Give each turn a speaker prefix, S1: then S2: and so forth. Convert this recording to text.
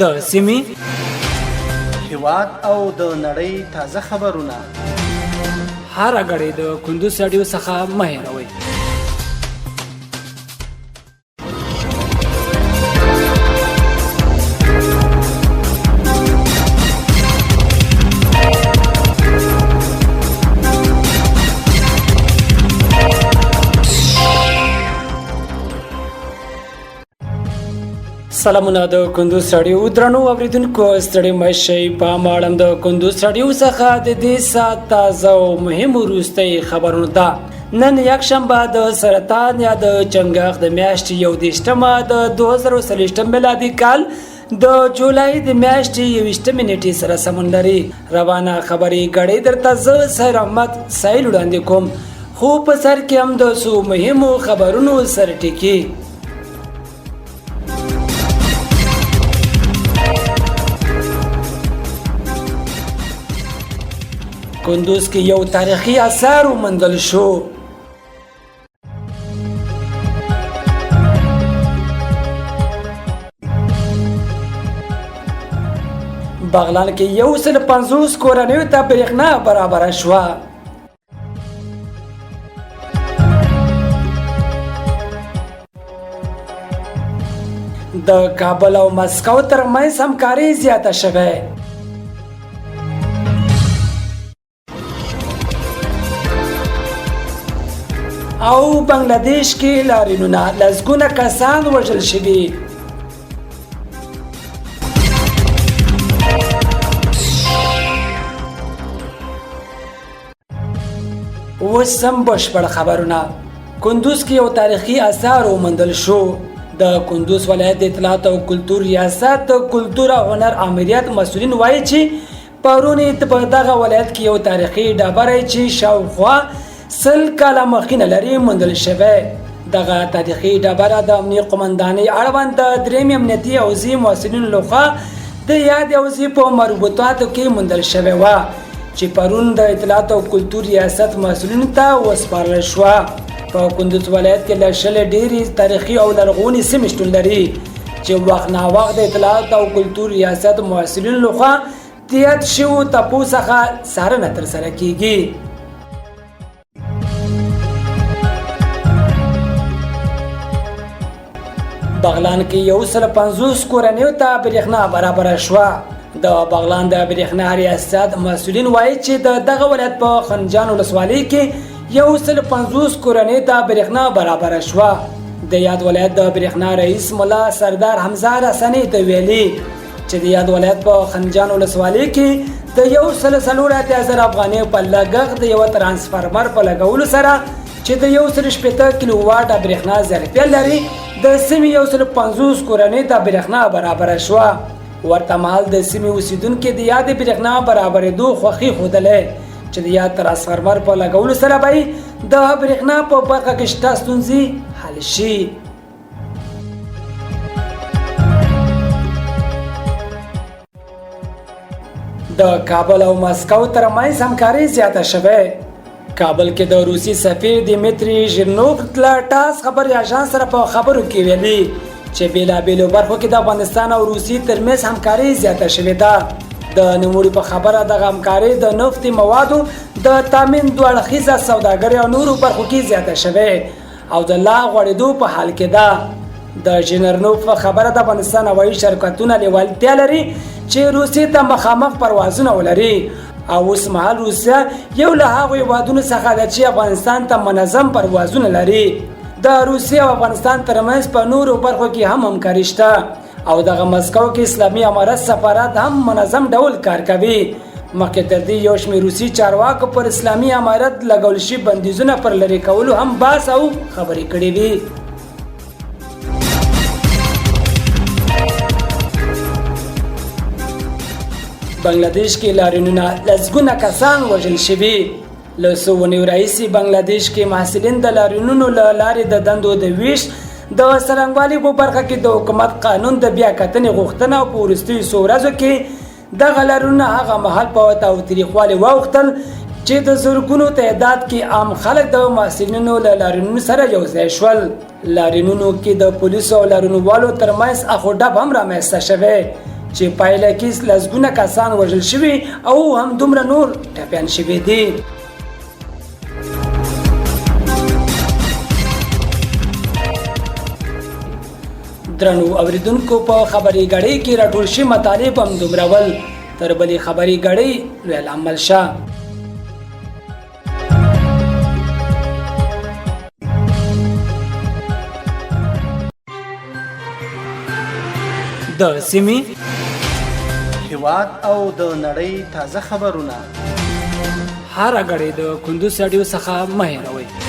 S1: د سیمې
S2: هیواد او د نړۍ تازه خبرونه
S1: هر غړي د کندوز رادیو څخه مه هېروئ. سلامونه د کندوز رادیو درنو اوریدونکو ستړي مشئ په ماړم د کندوز رادیو څخه د دې سات تازه او مهم وروستۍ خبرونه ده. نن یکشنبه د سرطان یا د چنګاښ د میاشتې 21 د 2023 میلادي کال د جولای د میاشتې 21 نیټې سره سمون لري. روانه خبري غړي درته زه سیر احمد سایل وړاندې کوم، خو په سر کې هم د څو مهمو خبرونو سر ټکی. کندوز کې یو تاریخي اثر وموندل شو. بغلان کې 150 کورنیو ته برېښنا برابره شوه. د کابل او مسکو ترمنځ همکاري زیاته شوه. او بنگلاديش کې لاریونونه لسګونه کسان وژل شوي. اوس هم بشپړ خبرونه. کندوز کې یو تاریخي اثر وموندل شو. د کندوز ولایت د اطلاعات او کلتور ریاست د کلتور او هنر امریت مسؤلین وایي چې پرون په دغه ولایت کې یو تاریخي ډبره چې شاوخوا 100 کاله مخینه لري موندل شوی. دغه تاریخي ډبره د امنیه قومندانۍ اړوند د درېیم امنیتي حوزې مسؤلینو لخوا د یاد حوزې په مربوطاتو کې موندل شوی وه چې پرون د اطلاعات او کلتور ریاست مسؤلینو ته وسپارل شوه. په کندوز ولایت کې له 100 ډېرې تاریخي او لرغونې سیمې شتون لري چې وخت ناوخت د اطلاعات او کلتور ریاست مسؤلینو لخوا د یاد شویو تپو څخه څارنه ترسره کیږي. بغلان کې 150 کورنیو ته برېښنا برابره شوه. د بغلان د برېښنا ریاست مسؤلین وایي چې دغه ولایت په خنجان ولسوالۍ کې 150 کورنیو ته برېښنا برابره شوه. د یاد ولایت د برېښنا رئیس ملا سردار حمزه رسنۍ ته ویلي چې د یاد ولایت په خنجان ولسوالۍ کې د 140,000 افغانۍ په لګښت د یو ترانسفارمر په لګولو سره چې د 180 کیلو واټه برېښنا ظرفیت لري د سیمې 150 کورنیو ته برېښنا برابره شوه. ورته مهال د سیمې اوسیدونکو د یاد برېښنا برابرېدو خوښي ښودلې چې د یاد ترانسفارمر په لګولو سره به د برېښنا په برخه کې شته ستونزې حل شي. د کابل او مسکو ترمنځ همکاري زیاته شوه. کابل کې د روسي سفیر دیمیتری ژیرنوف له ټاس خبري اژانس سره په خبرو کې ویلي چې بیلابیلو برخو کې د افغانستان او روسي ترمنځ همکاري زیاته شوې ده. د نوموړي په خبره دغه همکاري د نفتي موادو د تامین دوه اړخیزه سوداګرۍ او نورو برخو کې زیاته شوې او د لا غوړېدو په حال کې ده. د ژیرنوف په خبره د افغانستان هوایي شرکتونه لیوالتیا لري چې روسي ته مخامخ پروازونه ولري او اوس مهال روسیه یو له هغو هیوادونو څخه ده چې افغانستان ته منظم پروازونه لري. د روسیه او افغانستان ترمنځ په نورو برخو کې هم همکاري شته او دغه مسکو کې اسلامي امارت سفارت هم منظم ډول کار کوي. مخکې تر دې یو شمېر روسي چارواکو پر اسلامي امارت لګول شوي بندیزونه پر لرې کولو هم بحث او خبرې کړې وي. بنگلاديش کې لاریونونه لسګونه کسان وژل شوي. له څو اونیو راهیسې بنگلاديش کې محصلین د لاریونونو له لارې د دندو د ویش د څرنګوالي په برخه کې د حکومت قانون د بیا کتنې غوښتنه او په وروستیو څو ورځو کې دغه لاریونونه هغه مهال په تاوتریخوالي واوښتل چې د زرګونو تعداد کې عام خلک د محصلینو له لاریونونو سره یو ځای شول. لاریونونو کې د پولیسو او لاریونوالو ترمنځ اخوډب هم رامنځته شوی چې پایله کې لسګونه کسان وژل شوي او هم دومره نور ټپیان شوي دي. درنو اوریدونکو په خبري غړۍ کې راټول شي مطالب هم دومره ول تر بلې خبري غړۍ ویل عمل شه. د سیمې
S2: هیواد او د نړۍ تازه خبرونه
S1: هر غړۍ د کندوز رادیو څخه مه هېروئ.